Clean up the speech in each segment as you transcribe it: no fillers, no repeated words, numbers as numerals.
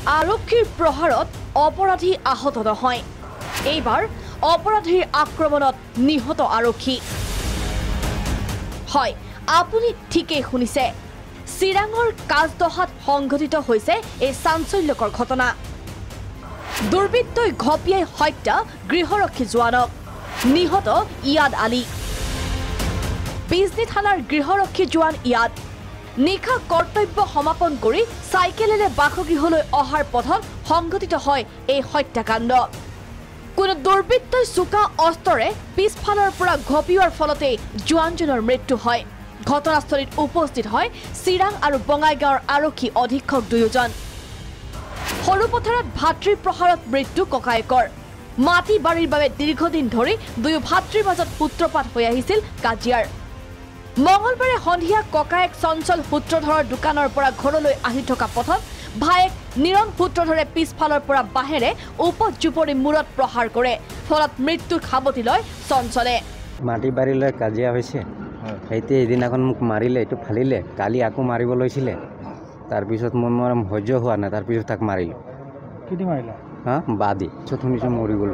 আৰক্ষীৰ প্ৰহাৰত অপৰাধী আহত নহয়। এইবাৰ অপৰাধীৰ আক্ৰমণত নিহত আৰক্ষী। হয়, আপুনি ঠিকেই শুনিছে। চিৰাঙৰ কাজদহাত সংঘটিত হৈছে এই চাঞ্চল্যকৰ ঘটনা। দুৰ্বৃত্তই ঘপিয়াই হত্যা গৃহৰক্ষী জোৱানক। নিহত ইয়াদ আলী। বিজনী থানাৰ গৃহৰক্ষী জোৱান ইয়াদ নিশা কৰ্তব্য সমাপন কৰি চাইকেলেৰে বাসগৃহলৈ অহাৰ পথত সংঘটিত হয় এই হত্যাকাণ্ড। কোনো দুৰ্বৃত্তই চোকা অস্ত্ৰৰে পিছফালৰ পৰা ঘপিওৱাৰ ফলতেই জোৱানজনৰ মৃত্যু হয়। ঘটনাস্থলীত উপস্থিত হয় চিৰাং আৰু বঙাইগাঁৱৰ আৰক্ষী অধীক্ষক দুয়োজন। সৰুপথাৰত ভাতৃৰ প্ৰহাৰত মৃত্যু ককায়েকৰ। মাটি বাৰীৰ বাবে দীৰ্ঘদিন ধৰি দুয়ো ভাতৃৰ মাজত সূত্ৰপাত হৈ আহিছিল কাজিয়াৰ। মঙলবাৰে সন্ধিয়া ককায়েক চঞ্চল সূত্ৰধৰৰ দোকানৰ পৰা ঘৰলৈ আহি থকা পথত ভায়েক নিৰণ সূত্ৰধৰে পিছফালৰ পৰা বাঁহেৰে উপজুপৰি মূৰত প্ৰহাৰ কৰে। ফলত মৃত্যুৰ সাৱটি লয় চঞ্চলে। মাটি বাৰীলৈ কাজিয়া হৈছে, এতিয়া এদিনাখন মোক মাৰিলে, এইটো ফালিলে, কালি আকৌ মাৰিব লৈছিলে। তাৰপিছত মই সহ্য হোৱা নাই, তাৰপিছত তাক মাৰিলোঁ। কি মাৰিলা? বাদি পিছত শুনিছোঁ মৰি গ'ল।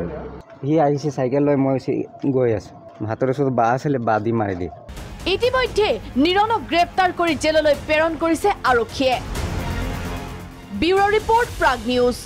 সি আহিছে চাইকেল লৈ, মই গৈ আছোঁ, হাতৰ ওচৰত বা আছিলে, বাদি মাৰি দিয়ে। ইতিমধ্যে নিৰণক গ্ৰেপ্তাৰ কৰি জেললৈ প্ৰেৰণ কৰিছে আৰক্ষীয়ে। Bureau' report, Prag news.